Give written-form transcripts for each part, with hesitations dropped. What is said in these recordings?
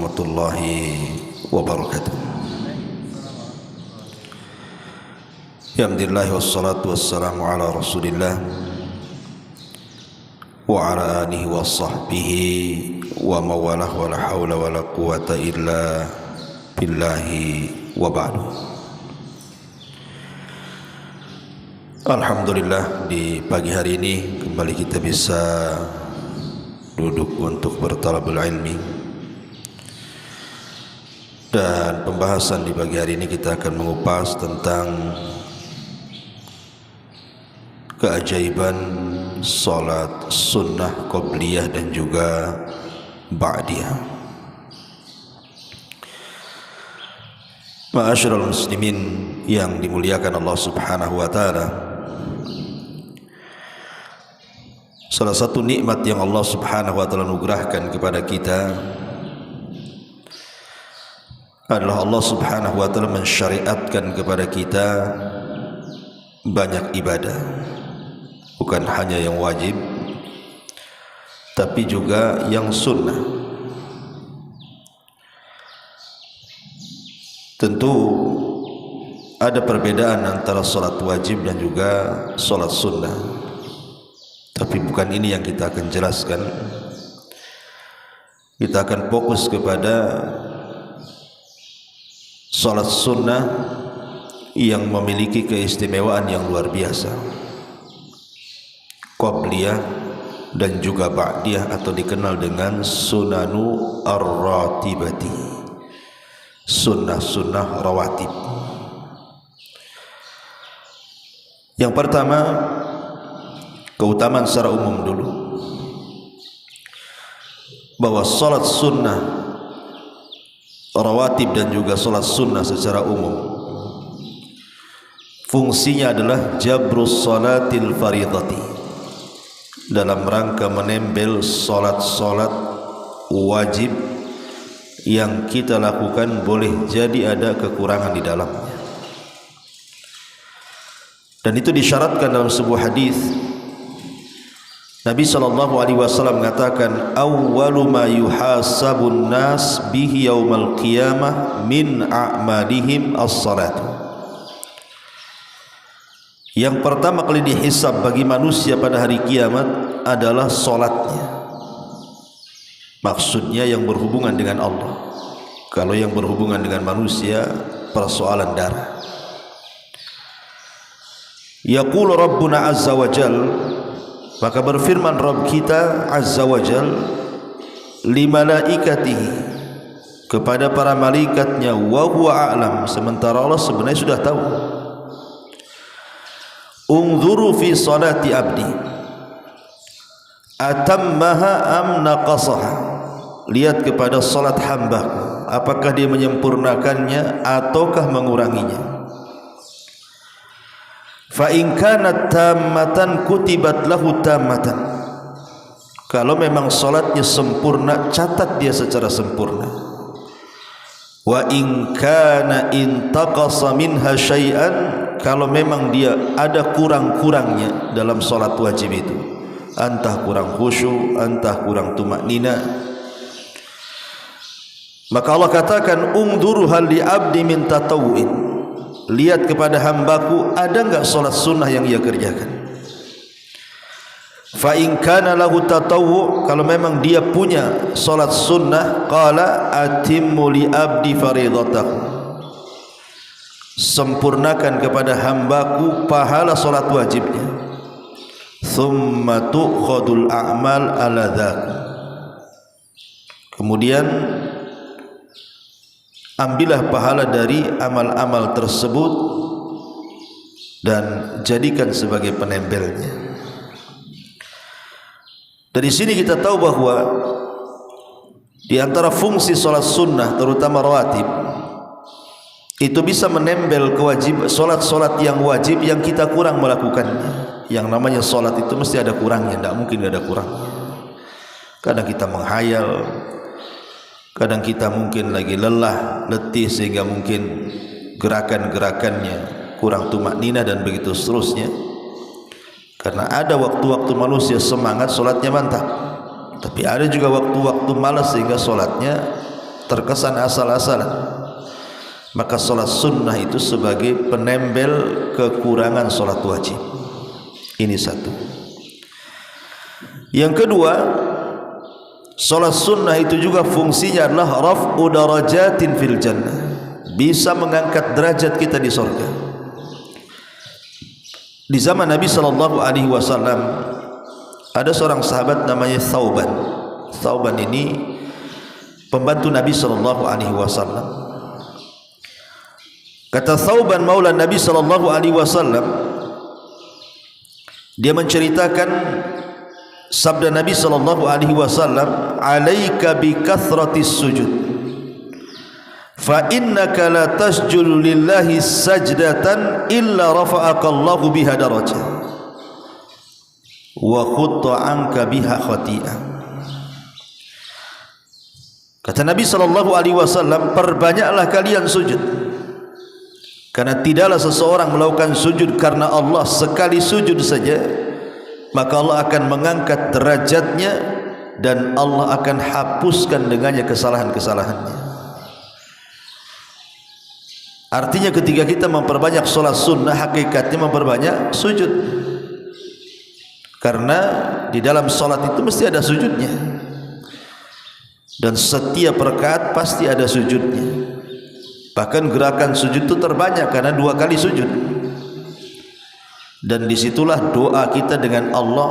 warahmatullahi wabarakatuh. Alhamdulillah wassalatu wassalamu ala Rasulillah wa ala alihi wa sahbihi wa mawalah wa la hawla wa la quwata illa billahi wa ba'du. Alhamdulillah, di pagi hari ini kembali kita bisa duduk untuk bertalabul ilmi, dan pembahasan di pagi hari ini kita akan mengupas tentang keajaiban salat sunnah qobliyah dan juga ba'diyah. Ma'asyiral muslimin yang dimuliakan Allah Subhanahu wa taala, salah satu nikmat yang Allah Subhanahu wa taala anugerahkan kepada kita adalah Allah Subhanahu wa taala mensyariatkan kepada kita banyak ibadah, bukan hanya yang wajib tapi juga yang sunnah. Tentu ada perbedaan antara salat wajib dan juga salat sunnah, tapi bukan ini yang kita akan jelaskan. Kita akan fokus kepada salat sunnah yang memiliki keistimewaan yang luar biasa, qobliyah dan juga ba'diyah, atau dikenal dengan sunanu ar-ratibati, sunnah-sunnah rawatib. Yang pertama, keutamaan secara umum dulu, bahwa salat sunnah rawatib dan juga salat sunnah secara umum fungsinya adalah jabrus salatil faridati, dalam rangka menembel salat-salat wajib yang kita lakukan boleh jadi ada kekurangan di dalamnya. Dan itu disyaratkan dalam sebuah hadis. Nabi SAW mengatakan, awwalu ma yuhasabun nas bihi yaumal qiyamah min a'malihim as-salatu. Yang pertama kali dihisab bagi manusia pada hari kiamat adalah solatnya. Maksudnya yang berhubungan dengan Allah. Kalau yang berhubungan dengan manusia, persoalan darah. Yaqulu Rabbuna Azza wa Jal, maka berfirman Rabb kita Azza wa Jal li malaikatihi, kepada para malaikatnya, wa huwa a'lam, sementara Allah sebenarnya sudah tahu. Unzuru fi salati abdi atammaha am naqasaha, lihat kepada salat hamba, apakah dia menyempurnakannya ataukah menguranginya. Fa in kanat tammatan kutibat lahu tammatan, kalau memang salatnya sempurna, catat dia secara sempurna. Wa in kana intaqasa minha syai'an, kalau memang dia ada kurang-kurangnya dalam salat wajib itu, entah kurang khusyuk, entah kurang tumaknina, maka Allah katakan, ungduru hal li abdi min tatawu'in, lihat kepada hambaku ada enggak salat sunnah yang ia kerjakan. Fa in kana lahu tatawwu', kalau memang dia punya salat sunnah, qala atimmu li abdi faridatahu, sempurnakan kepada hambaku pahala salat wajibnya. Thumma tu'khadul a'mal ala dzak, kemudian ambillah pahala dari amal-amal tersebut dan jadikan sebagai penembelnya. Dari sini kita tahu bahwa di antara fungsi salat sunnah, terutama rawatib, itu bisa menembel kewajiban salat-salat yang wajib yang kita kurang melakukannya. Yang namanya salat itu mesti ada kurangnya, tidak mungkin tidak ada kurangnya. Kadang kita menghayal, kadang kita mungkin lagi lelah, letih, sehingga mungkin gerakan-gerakannya kurang tumaknina dan begitu seterusnya. Karena ada waktu-waktu manusia semangat, solatnya mantap, tapi ada juga waktu-waktu malas sehingga solatnya terkesan asal-asalan, maka solat sunnah itu sebagai penembel kekurangan solat wajib. Ini satu. Yang kedua, solat sunnah itu juga fungsinya adalah raf'u darajatin fil jannah, bisa mengangkat derajat kita di surga. Di zaman Nabi SAW ada seorang sahabat namanya Thauban. Thauban ini pembantu Nabi SAW. Kata Thauban maula Nabi SAW, dia menceritakan sabda Nabi SAW, "Alaika bi kathratis sujud, fa innaka la tasjudu lillahi sajdatan illa rafa'aka Allahu biha darajah wa khutta anka biha khati'ah." Kata Nabi SAW, perbanyaklah kalian sujud, karena tidaklah seseorang melakukan sujud karena Allah sekali sujud saja, maka Allah akan mengangkat derajatnya dan Allah akan hapuskan dengannya kesalahan-kesalahannya. Artinya ketika kita memperbanyak solat sunnah, hakikatnya memperbanyak sujud, karena di dalam solat itu mesti ada sujudnya, dan setiap rakaat pasti ada sujudnya. Bahkan gerakan sujud itu terbanyak karena 2 kali sujud. Dan disitulah doa kita dengan Allah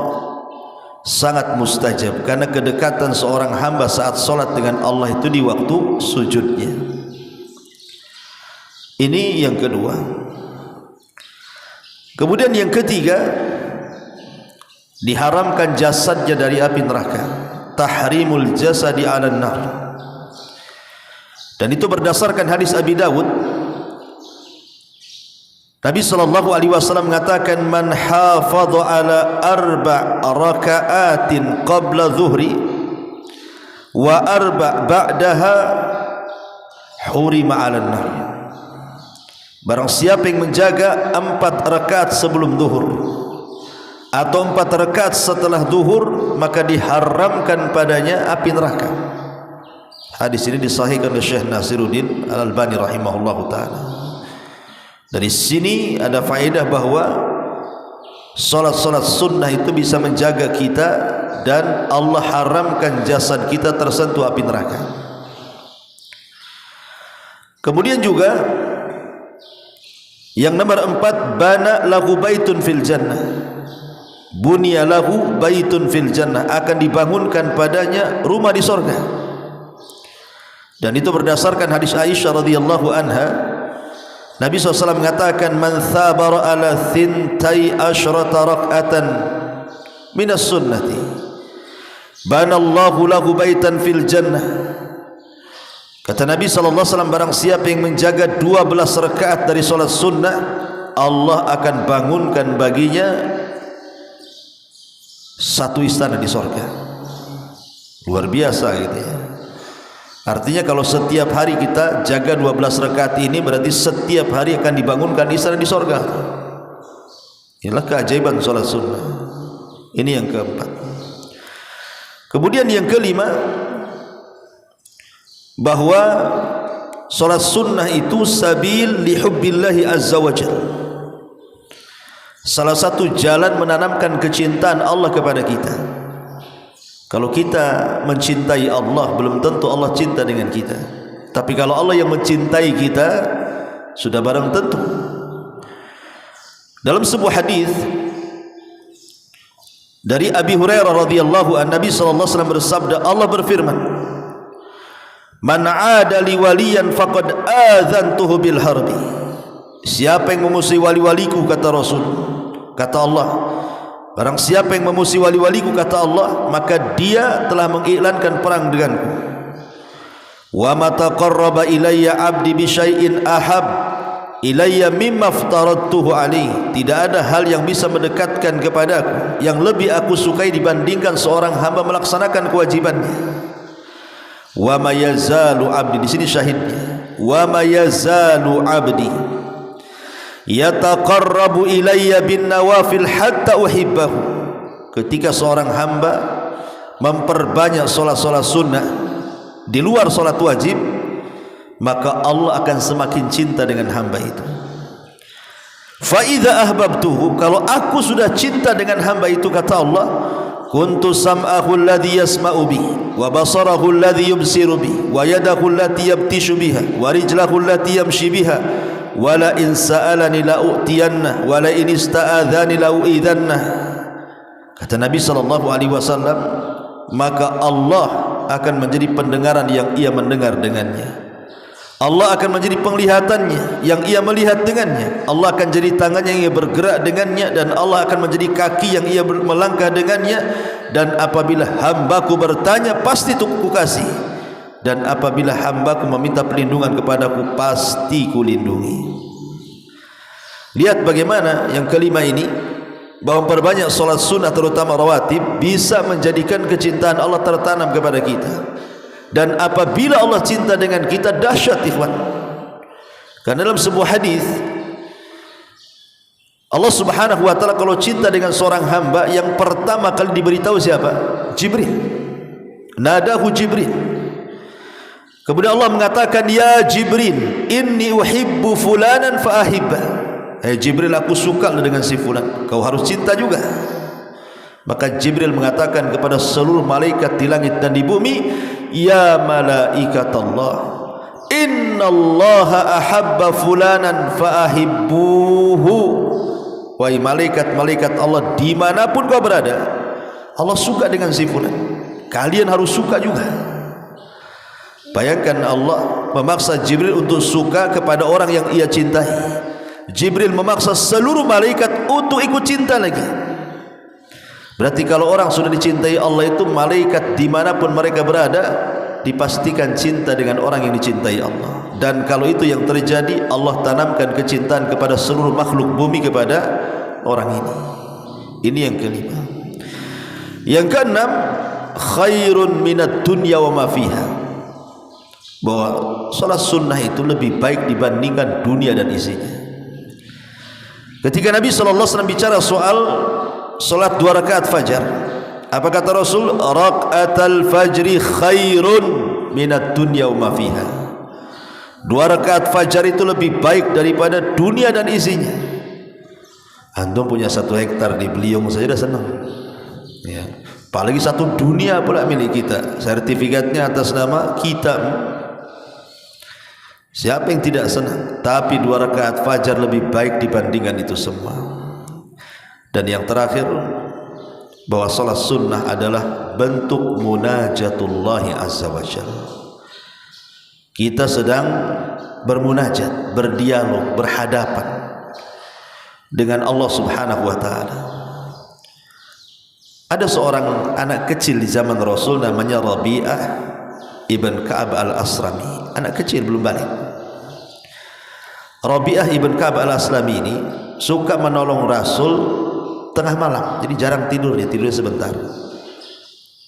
sangat mustajab, karena kedekatan seorang hamba saat solat dengan Allah itu di waktu sujudnya. Ini yang kedua. Kemudian yang ketiga, diharamkan jasadnya dari api neraka. Tahrimul jasadi 'alan nar. Dan itu berdasarkan hadis Abi Dawud. Nabi SAW mengatakan, "Man hafadha ala 4 raka'atin qabla zuhri wa 4 ba'daha hurima 'alan nar." Barang siapa yang menjaga 4 rakaat sebelum zuhur atau 4 rakaat setelah zuhur, maka diharamkan padanya api neraka. Hadis ini disahihkan oleh Syekh Nasiruddin Al-Albani rahimahullahu taala. Dari sini ada faedah bahwa solat-solat sunnah itu bisa menjaga kita, dan Allah haramkan jasad kita tersentuh api neraka. Kemudian juga yang nomor 4, bana lahu baitun fil jannah. Bunya lahu baitun fil jannah, akan dibangunkan padanya rumah di surga. Dan itu berdasarkan hadis Aisyah radhiyallahu anha. Nabi SAW mengatakan, "Man thabara ala thintai asyrata rak'atan minas sunnati banallahu lahu baitan fil jannah." Kata Nabi SAW, barang siapa yang menjaga 12 rakaat dari solat sunnah, Allah akan bangunkan baginya satu istana di surga. Luar biasa gitu ya. Artinya kalau setiap hari kita jaga 12 rakaat ini, berarti setiap hari akan dibangunkan istana di surga. Inilah keajaiban solat sunnah. Ini yang keempat. Kemudian yang kelima, bahwa solat sunnah itu sabil li hubbillahi azza wa jalla. Salah satu jalan menanamkan kecintaan Allah kepada kita. Kalau kita mencintai Allah, belum tentu Allah cinta dengan kita. Tapi kalau Allah yang mencintai kita, sudah barang tentu. Dalam sebuah hadis dari Abi Hurairah radhiyallahu anhu, Nabi SAW bersabda, Allah berfirman, "Man 'ada li waliyan faqad adzantuhu bil harbi." Siapa yang memusuhi wali-waliku, kata Rasul, kata Allah, barang siapa yang memusuhi wali-waliku, kata Allah, maka dia telah mengiklankan perang denganku. Wa ma taqarraba ilayya 'abdi bi syai'in ahab ilayya mimma aftaradtuhu alaihi. Tidak ada hal yang bisa mendekatkan kepadaku yang lebih aku sukai dibandingkan seorang hamba melaksanakan kewajibannya. Wa ma yazalu 'abdi, di sini syahidnya, wa ma yazalu 'abdi yataqarrabu ilayya bin nawafil hatta uhibbahu. Ketika seorang hamba memperbanyak solat-solat sunnah, di luar solat wajib, maka Allah akan semakin cinta dengan hamba itu. Fa idza ahbabtuhu, kalau aku sudah cinta dengan hamba itu, kata Allah, kuntu sam'ahu alladhi yasma'u bi, wa basarahu alladhi yubsiru bi, wa yadahu allati yabtishu biha, wa rijlahu allati yamshi biha, wa la in sa'alani la u'tiyanna, wa la in ista'adhani la u'idhanna. Kata Nabi sallallahu alaihi wasallam, maka Allah akan menjadi pendengaran yang ia mendengar dengannya, Allah akan menjadi penglihatannya yang ia melihat dengannya, Allah akan jadi tangan yang ia bergerak dengannya, dan Allah akan menjadi kaki yang ia melangkah dengannya. Dan apabila hambaku bertanya, pasti ku kasih, dan apabila hambaku meminta perlindungan kepadaku, pasti ku lindungi. Lihat bagaimana yang kelima ini, bahwa perbanyak solat sunnah terutama rawatib bisa menjadikan kecintaan Allah tertanam kepada kita. Dan apabila Allah cinta dengan kita, dahsyat ikhwan. Karena dalam sebuah hadis, Allah subhanahu wa ta'ala kalau cinta dengan seorang hamba, yang pertama kali diberitahu siapa? Jibril. Nadahu Jibril. Kemudian Allah mengatakan, ya Jibril, inni uhibbu fulanan fa ahibba. Jibril, aku suka dengan si fulan, kau harus cinta juga. Maka Jibril mengatakan kepada seluruh malaikat di langit dan di bumi, ya malaikat Allah, innallaha ahabba fulanan fa ahibbuhu. Wahai malaikat-malaikat Allah, dimanapun kau berada, Allah suka dengan si fulan, kalian harus suka juga. Bayangkan Allah memaksa Jibril untuk suka kepada orang yang ia cintai. Jibril memaksa seluruh malaikat untuk ikut cinta lagi. Berarti kalau orang sudah dicintai Allah itu, malaikat dimanapun mereka berada dipastikan cinta dengan orang yang dicintai Allah. Dan kalau itu yang terjadi, Allah tanamkan kecintaan kepada seluruh makhluk bumi kepada orang ini. Ini yang kelima. Yang keenam, khairun minad dunya wa ma fiha, bahwa salat sunnah itu lebih baik dibandingkan dunia dan isinya. Ketika Nabi SAW bicara soal salat 2 rakaat fajar, apa kata Rasul? Rakaatul fajri khairun minad dunya wa ma fiha. 2 rakaat fajar itu lebih baik daripada dunia dan isinya. Antum punya 1 hektar di Beliung saja dah senang, ya. Apalagi 1 dunia pula milik kita, sertifikatnya atas nama kita. Siapa yang tidak senang? Tapi 2 rakaat fajar lebih baik dibandingkan itu semua. Dan yang terakhir, bahwa salat sunnah adalah bentuk munajatullahi azza wa jalla. Kita sedang bermunajat, berdialog, berhadapan dengan Allah subhanahu wa ta'ala. Ada seorang anak kecil di zaman Rasul, namanya Rabi'ah ibn Ka'ab al-Asrami. Anak kecil belum balik. Rabi'ah ibn Ka'ab al-Aslami ini suka menolong Rasul tengah malam. Jadi jarang tidur, dia tidur sebentar,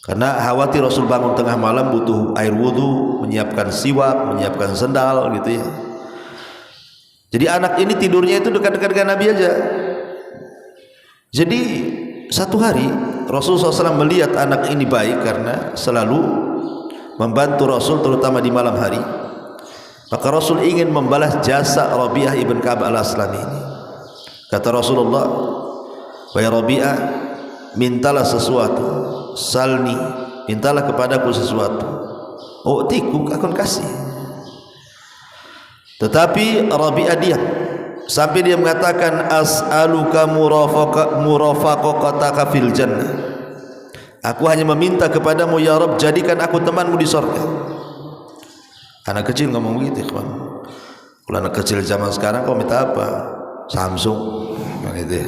karena khawatir Rasul bangun tengah malam butuh air wudu, menyiapkan siwak, menyiapkan sendal gitu ya. Jadi anak ini tidurnya itu dekat-dekat dengan Nabi aja. Jadi satu hari Rasulullah SAW melihat anak ini baik karena selalu membantu Rasul terutama di malam hari. Maka Rasul ingin membalas jasa Rabi'ah ibn Ka'ab al-Aslami ini. Kata Rasulullah, wahai Rabi'ah, mintalah sesuatu, salni, mintalah kepadaku sesuatu, u'tiku, aku akan kasih. Tetapi Rabi'ah diam sampai dia mengatakan, as'aluka murafaqataka fil jannah, aku hanya meminta kepadamu ya Rabb, jadikan aku temanmu di surga. Anak kecil ngomong begitu, kawan. Kalau anak kecil zaman sekarang kau minta apa? Samsung gitu ya,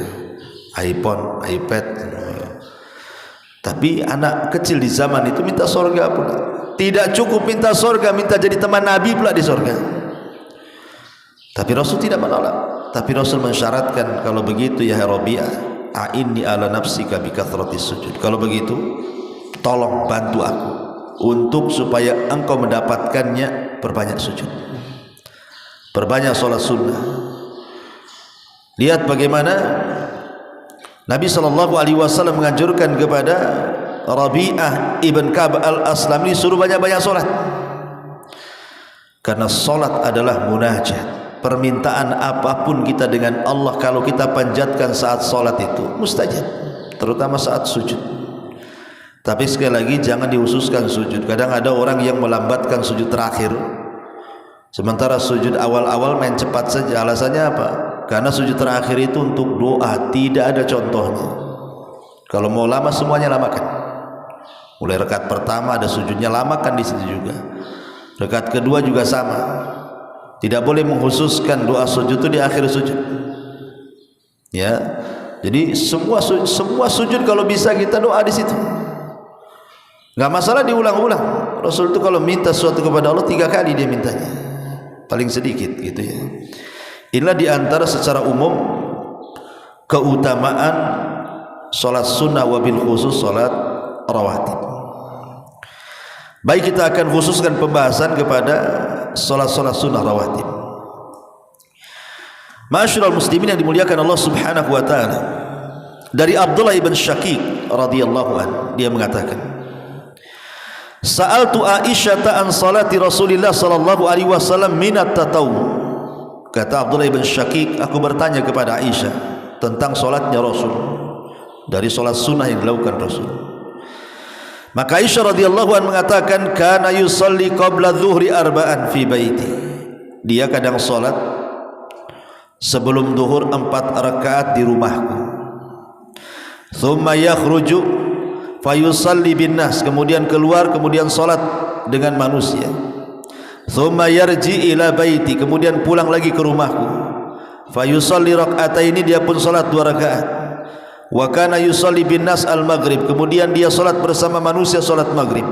iPhone, iPad. Tapi anak kecil di zaman itu minta surga pula. Tidak cukup minta surga, minta jadi teman Nabi pula di surga. Tapi Rasul tidak menolak. Tapi Rasul mensyaratkan, kalau begitu ya Rabi'ah, a'inni ala nafsika bi kathratis sujud. Kalau begitu, tolong bantu aku untuk supaya engkau mendapatkannya, perbanyak sujud, perbanyak salat sunnah. Lihat bagaimana Nabi SAW menganjurkan kepada Rabi'ah ibn Ka'b al-Aslami suruh banyak-banyak solat, karena solat adalah munajat. Permintaan apapun kita dengan Allah kalau kita panjatkan saat solat itu mustajab, terutama saat sujud. Tapi sekali lagi jangan dihususkan sujud. Kadang ada orang yang melambatkan sujud terakhir, sementara sujud awal-awal main cepat saja. Alasannya apa? Karena sujud terakhir itu untuk doa, tidak ada contohnya. Kalau mau lama semuanya lamakan. Mulai rakaat pertama ada sujudnya, lamakan di situ juga. Rakaat kedua juga sama. Tidak boleh mengkhususkan doa sujud itu di akhir sujud. Ya. Jadi semua sujud kalau bisa kita doa di situ. Enggak masalah diulang-ulang. Rasul itu kalau minta sesuatu kepada Allah 3 kali dia mintanya. Paling sedikit gitu ya. Inilah diantara secara umum keutamaan solat sunnah wabil khusus solat rawatib. Baik, kita akan khususkan pembahasan kepada solat-solat sunnah rawatib. Ma'asyiral muslimin yang dimuliakan Allah Subhanahu wa taala. Dari Abdullah ibn Syaqiq radhiyallahu anhu, dia mengatakan, Sa'altu Aisyah an salati Rasulillah sallallahu alaihi wasallam minat tatawwu. Kata Abdullah ibn Syaqiq, aku bertanya kepada Aisyah tentang solatnya Rasul, dari solat sunnah yang dilakukan Rasul. Maka Aisyah radhiyallahu anha mengatakan, kana yusalli qabla dhuhri arba'an fi baiti. Dia kadang solat sebelum zuhur 4 rakaat di rumahku. Thumma yakhruju fayusalli bin nas, kemudian keluar, kemudian solat dengan manusia. Thumma yarji ila baiti, kemudian pulang lagi ke rumahku. Fayusalli rak'ataini, dia pun salat 2 rakaat. Wa kana yusalli bin nas al-maghrib, kemudian dia salat bersama manusia salat maghrib.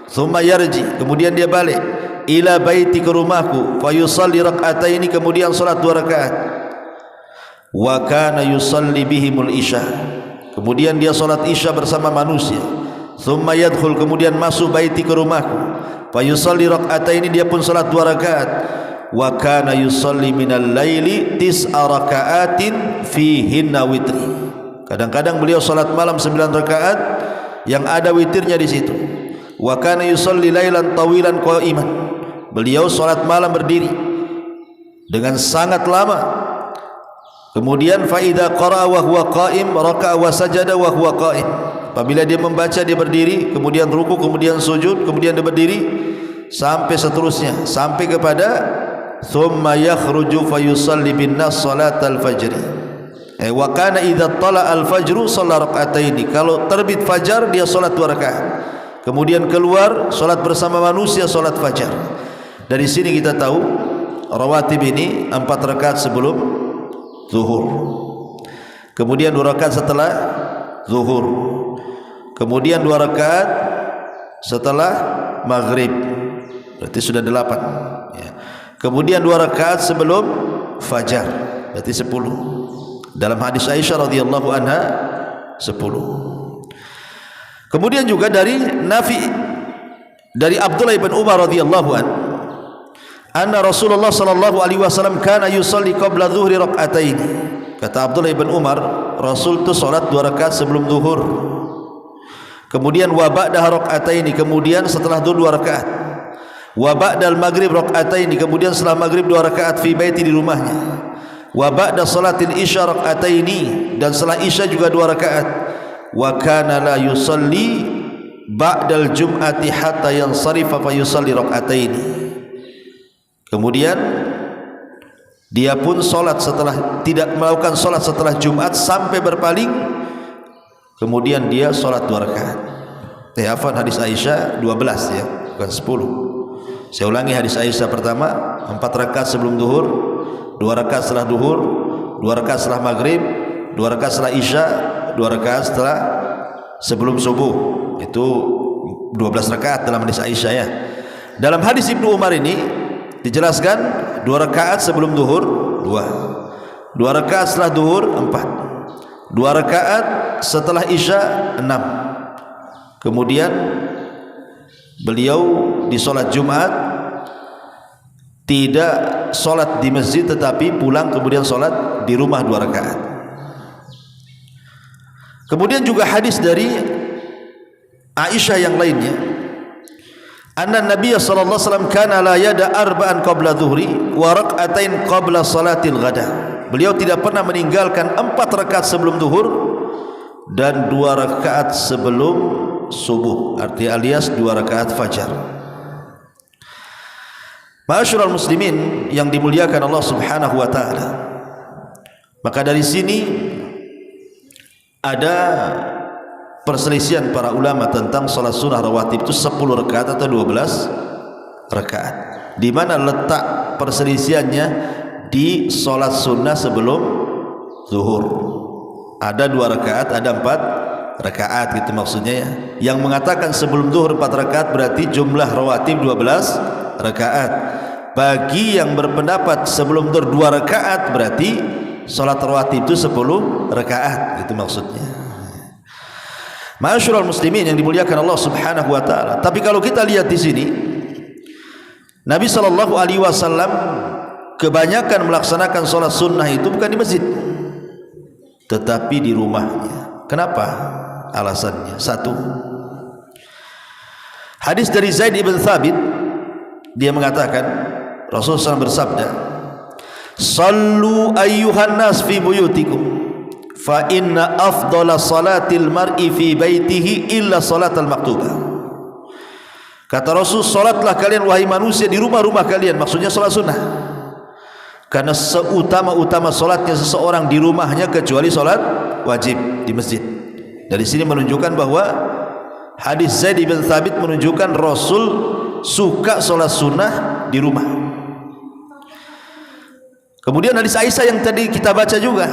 Thumma yarji, kemudian dia balik ila baiti, ke rumahku. Fayusalli rak'ataini, kemudian salat 2 rakaat. Wa kana yusalli bihimul isya, kemudian dia salat isya bersama manusia. Thumma yadkhul, kemudian masuk baiti, ke rumahku. Fayusalli rak'ataini, dia pun salat 2 rakaat. Wa kana yusalli minal laili 9 raka'atin fihinna witri. Kadang-kadang beliau salat malam 9 rakaat yang ada witirnya di situ. Wa kana yusalli lailan tawilan qa'iman. Beliau salat malam berdiri dengan sangat lama. Kemudian fa idza qara'a wa huwa qa'im raka'a wa sajada wa huwa qa'im. Apabila dia membaca dia berdiri, kemudian ruku, kemudian sujud, kemudian dia berdiri, sampai seterusnya, sampai kepada thumma yakhruju fayusalli bin nas salatal fajri. Wa kana idza tala al fajru shalla rak'ataini. Kalau terbit fajar dia salat 2 rakaat. Kemudian keluar salat bersama manusia salat fajar. Dari sini kita tahu rawatib ini 4 rakaat sebelum zuhur. Kemudian 2 rakaat setelah zuhur. Kemudian 2 rakaat setelah maghrib, berarti sudah 8 ya. Kemudian 2 rakaat sebelum fajar, berarti 10. Dalam hadis Aisyah radhiyallahu anha 10. Kemudian juga dari Nafi, dari Abdullah bin Umar radhiyallahu anhu, anna Rasulullah sallallahu alaihi wasallam kana yusalli qabla dhuhri rak'atain. Kata Abdullah bin Umar, Rasul itu salat 2 rakaat sebelum zuhur. Kemudian wa ba'da rak'ataini, kemudian setelah 2 rakaat. Wa ba'dal maghrib rak'ataini, kemudian setelah maghrib 2 rakaat fi baiti, di rumahnya. Wa ba'da salatil isya rak'ataini, dan setelah isya juga 2 rakaat. Wa kana la yusalli ba'dal jum'ati hatta yansarifa fa yusalli rak'ataini. Kemudian dia pun salat setelah, tidak melakukan salat setelah Jumat sampai berpaling. Kemudian dia salat 2 rakaat. Afwan, hadis Aisyah 12 ya, bukan 10. Saya ulangi, hadis Aisyah pertama 4 rakaat sebelum zuhur, 2 rakaat setelah zuhur, 2 rakaat setelah maghrib, 2 rakaat setelah isya, 2 rakaat setelah sebelum subuh. Itu 12 rakaat dalam hadis Aisyah ya. Dalam hadis Ibnu Umar ini dijelaskan 2 rakaat sebelum zuhur 2, 2 rakaat setelah zuhur 4, 2 rakaat setelah isya 6. Kemudian beliau di sholat Jumat tidak sholat di masjid, tetapi pulang kemudian sholat di rumah 2 rakaat. Kemudian juga hadis dari Aisyah yang lainnya, anna Nabiy sallallahu alaihi wasallam kana la yada arba'an qabla dhuhri wa rak'atain qabla salatil ghada. Beliau tidak pernah meninggalkan 4 rakaat sebelum zuhur dan 2 rakaat sebelum subuh, arti alias 2 rakaat fajar. Ma'asyiral muslimin yang dimuliakan Allah Subhanahu wa taala. Maka dari sini ada perselisihan para ulama tentang salat sunnah rawatib itu 10 rakaat atau 12 rakaat. Di mana letak perselisihannya? Di salat sunnah sebelum zuhur. Ada 2 rakaat, ada 4 rakaat gitu maksudnya ya. Yang mengatakan sebelum zuhur 4 rakaat berarti jumlah rawatib 12 rakaat. Bagi yang berpendapat sebelum zuhur 2 rakaat berarti salat rawatib itu 10 rakaat gitu maksudnya. Ma'asyiral muslimin yang dimuliakan Allah Subhanahu wa taala. Tapi kalau kita lihat di sini, Nabi sallallahu alaihi wasallam kebanyakan melaksanakan salat sunnah itu bukan di masjid, tetapi di rumahnya. Kenapa? Alasannya 1. Hadis dari Zaid ibn Thabit, dia mengatakan Rasulullah SAW bersabda, "Sallu ayyuhan nas fi buyutikum fa inna afdala salatil mar'i fi baitihi illa salatal maktubah." Kata Rasul, salatlah kalian wahai manusia di rumah-rumah kalian, maksudnya salat sunnah. Karena seutama-utama salatnya seseorang di rumahnya kecuali salat wajib di masjid. Dari sini menunjukkan bahwa hadis Zaid bin Thabit menunjukkan Rasul suka salat sunnah di rumah. Kemudian hadis Aisyah yang tadi kita baca juga,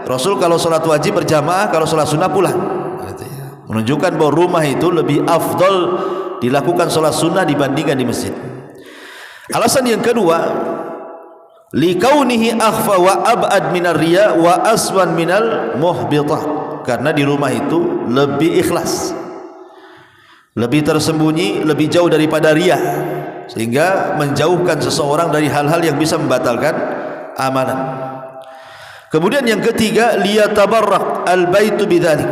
Rasul kalau salat wajib berjamaah, kalau salat sunnah pulang. Menunjukkan bahwa rumah itu lebih afdal dilakukan salat sunnah dibandingkan di masjid. Alasan yang kedua, likaunihi akhfa wa ab'ad minar riya wa aswan minal muhbitah. Karena di rumah itu lebih ikhlas, lebih tersembunyi, lebih jauh daripada riya, sehingga menjauhkan seseorang dari hal-hal yang bisa membatalkan amalan. Kemudian yang ketiga, liyatabarrak al-baitu bidzalik,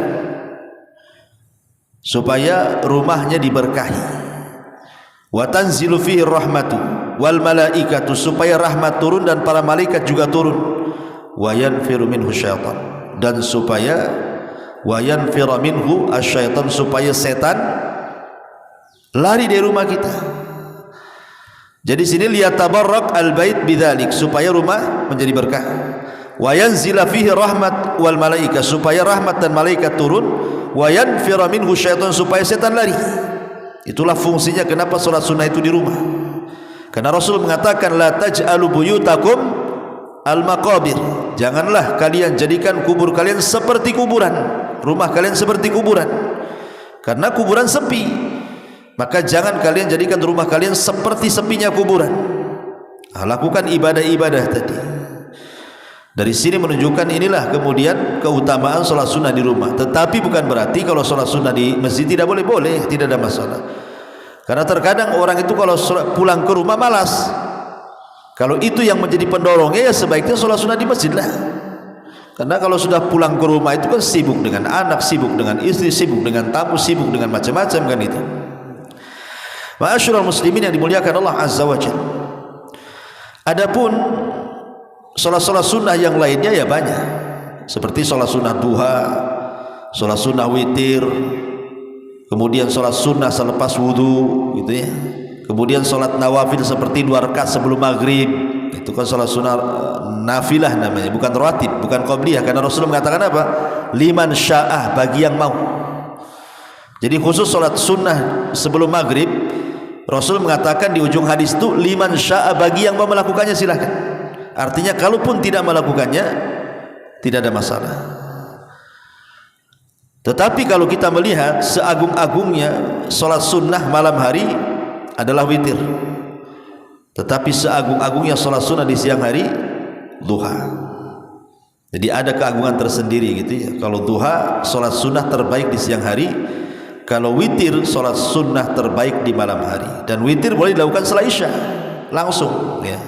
supaya rumahnya diberkahi, wa tanzilu fihi rahmatu wal malaikatu, supaya rahmat turun dan para malaikat juga turun, wa yanfiru minhu syaitan, dan supaya wa yanfiru minhu asyaitan, supaya setan lari dari rumah kita. Jadi sini liyatabarrak al-bait bidzalik, supaya rumah menjadi berkah, wa yanzila fihi rahmat wal malaika, supaya rahmat dan malaikat turun, wa yanfira minhu syaitan, supaya setan lari. Itulah fungsinya kenapa salat sunnah itu di rumah. Karena Rasul mengatakan la taj'alu buyutakum al-maqabir, janganlah kalian jadikan kubur kalian seperti kuburan, rumah kalian seperti kuburan. Karena kuburan sepi, maka jangan kalian jadikan rumah kalian seperti sepinya kuburan. Lakukan ibadah-ibadah tadi. Dari sini menunjukkan inilah kemudian keutamaan salat sunnah di rumah. Tetapi bukan berarti kalau salat sunnah di masjid tidak boleh, tidak ada masalah. Karena terkadang orang itu kalau pulang ke rumah malas. Kalau itu yang menjadi pendorongnya, ya sebaiknya salat sunnah di masjid lah. Karena kalau sudah pulang ke rumah itu kan sibuk dengan anak, sibuk dengan istri, sibuk dengan tamu, sibuk dengan macam-macam kan itu. Ma'asyiral muslimin yang dimuliakan Allah Azza wa Jalla. Adapun salat-salat sunnah yang lainnya ya banyak, seperti salat sunnah duha, salat sunnah witir, kemudian salat sunnah selepas wudu gitu ya. Kemudian salat nawafil seperti 2 rakaat sebelum maghrib, itu kan salat sunnah nafilah namanya, bukan rawatib, bukan qabliyah. Karena Rasulullah mengatakan apa? Liman sya'ah, bagi yang mau. Jadi khusus salat sunnah sebelum maghrib, Rasul mengatakan di ujung hadis itu liman sya'ah, bagi yang mau melakukannya silahkan. Artinya kalaupun tidak melakukannya tidak ada masalah. Tetapi kalau kita melihat seagung-agungnya salat sunnah malam hari adalah witir, tetapi seagung-agungnya salat sunnah di siang hari duha. Jadi ada keagungan tersendiri gitu ya. Kalau duha salat sunnah terbaik di siang hari, kalau witir salat sunnah terbaik di malam hari. Dan witir boleh dilakukan setelah isya langsung ya.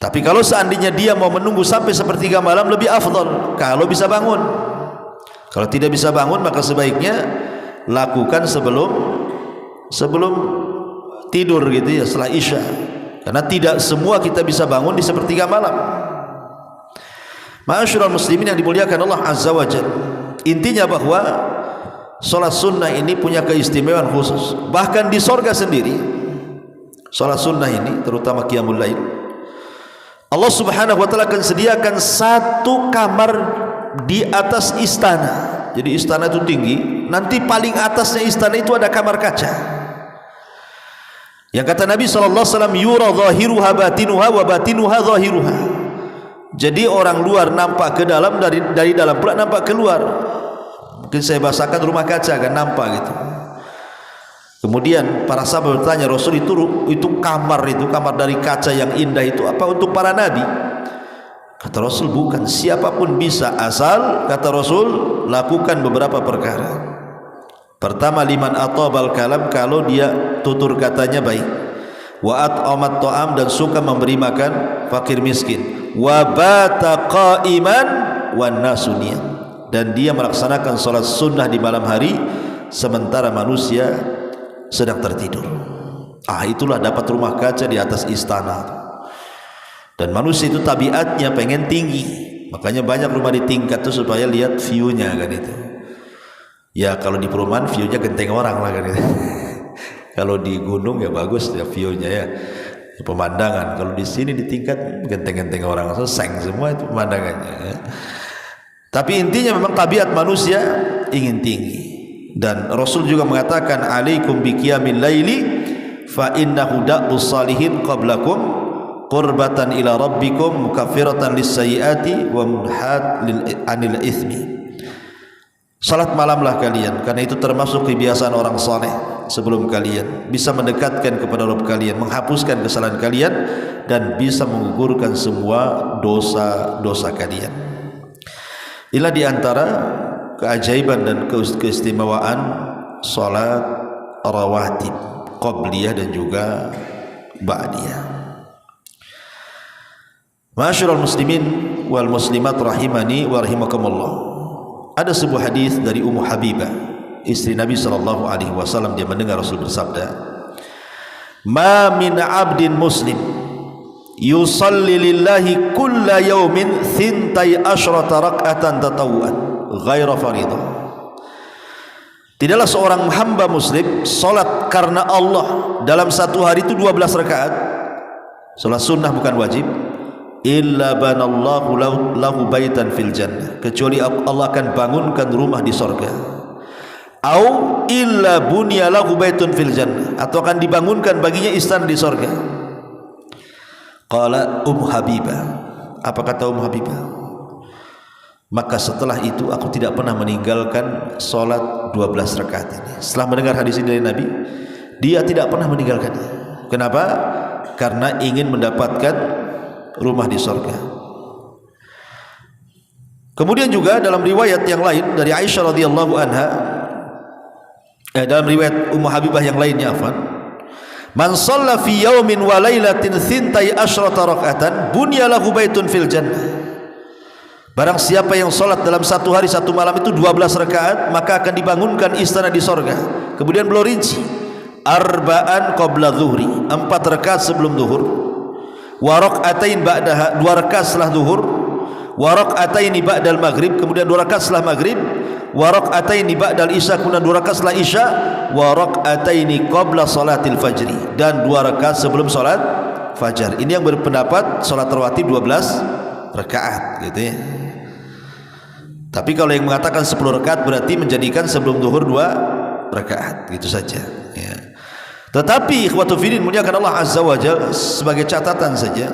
Tapi kalau seandainya dia mau menunggu sampai sepertiga malam lebih afdal kalau bisa bangun. Kalau tidak bisa bangun maka sebaiknya lakukan sebelum tidur gitu ya, setelah Isya. Karena tidak semua kita bisa bangun di sepertiga malam. Ma'asyiral muslimin yang dimuliakan Allah Azza wa Jalla, intinya bahwa salat sunnah ini punya keistimewaan khusus. Bahkan di sorga sendiri, salat sunnah ini terutama qiyamul lail, Allah Subhanahu wa taala akan sediakan satu kamar di atas istana. Jadi istana itu tinggi, nanti paling atasnya istana itu ada kamar kaca. Yang kata Nabi SAW, yura zahiruha batinuha wa batinuha zahiruha. Jadi orang luar nampak ke dalam, dari dalam pula nampak keluar. Mungkin saya bahasakan rumah kaca kan, nampak gitu. Kemudian para sahabat bertanya, Rasul, itu kamar dari kaca yang indah itu apa untuk para nabi? Kata Rasul, bukan, siapapun bisa, asal kata Rasul lakukan beberapa perkara. Pertama, liman atabal kalam, kalau dia tutur katanya baik. Wa at'amat ta'am, dan suka memberi makan fakir miskin. Wa bata qa'iman wan nasu niyam, dan dia melaksanakan salat sunnah di malam hari sementara manusia sedang tertidur. Itulah dapat rumah kaca di atas istana. Dan manusia itu tabiatnya pengen tinggi, makanya banyak rumah di tingkat itu supaya lihat view-nya kan itu. Ya kalau di perumahan view-nya genteng orang lah kan. Kalau di gunung ya bagus ya view-nya ya, pemandangan. Kalau di sini di tingkat genteng-genteng orang, seng semua itu pemandangannya ya. Tapi intinya memang tabiat manusia ingin tinggi. Dan Rasul juga mengatakan, alaikum biqiyamil laili fa innahu da'us salihin qablakum qurbatan ila rabbikum mukaffiratan lis-sayyiati wa munhat anil itsmi. Salat malamlah kalian, karena itu termasuk kebiasaan orang saleh sebelum kalian, bisa mendekatkan kepada Rabb kalian, menghapuskan kesalahan kalian, dan bisa menggugurkan semua dosa-dosa kalian. Inilah diantara keajaiban dan keistimewaan salat rawatib, qabliyah dan juga ba'diyah. Ma'asyiral muslimin wal muslimat rahimani wa rahimakumullah. Ada sebuah hadis dari Ummu Habibah, istri Nabi SAW. Dia mendengar Rasul bersabda, ma min abdin muslim yusalli lillahi kulla yawmin thintai asyrata rak'atan tatawuan ghaira faridah. Tidaklah seorang hamba muslim salat karena Allah dalam satu hari itu 12 rakaat, salat sunnah bukan wajib, illa banallahu lahu baitan fil jannah, kecuali Allah akan bangunkan rumah di sorga. Au illa bunya lahu baitun fil jannah, atau akan dibangunkan baginya istana di sorga. Qala Habibah, apa kata Habibah? Maka setelah itu aku tidak pernah meninggalkan solat 12 rakaat ini. Setelah mendengar hadis ini dari Nabi, dia tidak pernah meninggalkannya. Kenapa? Karena ingin mendapatkan rumah di surga. Kemudian juga dalam riwayat yang lain dari Aisyah radhiyallahu anha, dalam riwayat Ummu Habibah yang lainnya, man shalla fi yaumin wa lailatin thintai asyrata rak'atan bunya lahu baitun fil jannah. Barang siapa yang salat dalam satu hari satu malam itu 12 rakaat, maka akan dibangunkan istana di surga. Kemudian beliau rinci, arba'an qabla zuhri, 4 rakaat sebelum zuhur, wa rak'atain ba'daha, 2 rakaat setelah zuhur, wa rak'ataini ba'dal maghrib, kemudian 2 rakaat setelah maghrib, wa rak'ataini ba'dal isya, kemudian 2 rakaat setelah isya, wa rak'ataini qabla salatil fajri, dan 2 rakaat sebelum salat fajar. Ini yang berpendapat salat rawatib 12 rakaat gitu ya. Tapi kalau yang mengatakan 10 rakaat berarti menjadikan sebelum zuhur 2 rakaat, gitu saja ya. Tetapi ikhwatu fillah muliakan Allah Azza wa Jalla, sebagai catatan saja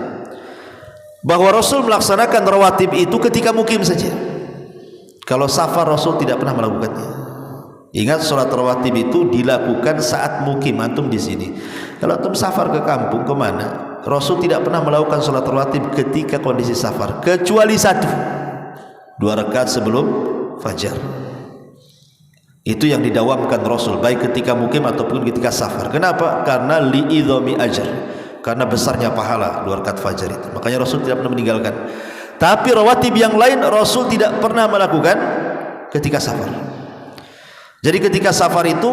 bahwa Rasul melaksanakan rawatib itu ketika mukim saja. Kalau safar Rasul tidak pernah melakukannya. Ingat, salat rawatib itu dilakukan saat mukim. Antum di sini, kalau antum safar ke kampung kemana, Rasul tidak pernah melakukan salat rawatib ketika kondisi safar, kecuali 2 rakaat sebelum fajar. Itu yang didawamkan Rasul, baik ketika mukim ataupun ketika safar. Kenapa? Karena li'idhami ajr, karena besarnya pahala 2 rakaat fajar itu. Makanya Rasul tidak pernah meninggalkan. Tapi rawatib yang lain Rasul tidak pernah melakukan ketika safar. Jadi ketika safar itu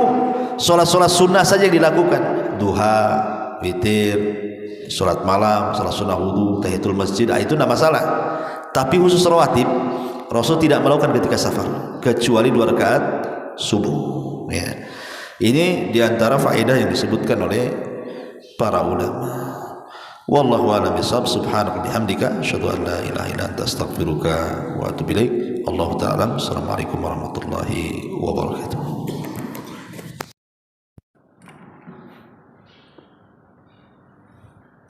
sholat-sholat sunnah saja yang dilakukan, duha, witir, sholat malam, sholat sunnah wudu, tahiyatul masjid, itu tidak masalah. Tapi khusus rawatib Rasul tidak melakukan ketika safar kecuali 2 rakaat subuh ya. Ini diantara faedah yang disebutkan oleh para ulama. Wallahu a'lam bishawab. Subhanaka bihamdika asyhadu an la ilaha illa anta astaghfiruka wa atubu ilaik. Allahu ta'ala. Assalamualaikum warahmatullahi wabarakatuh.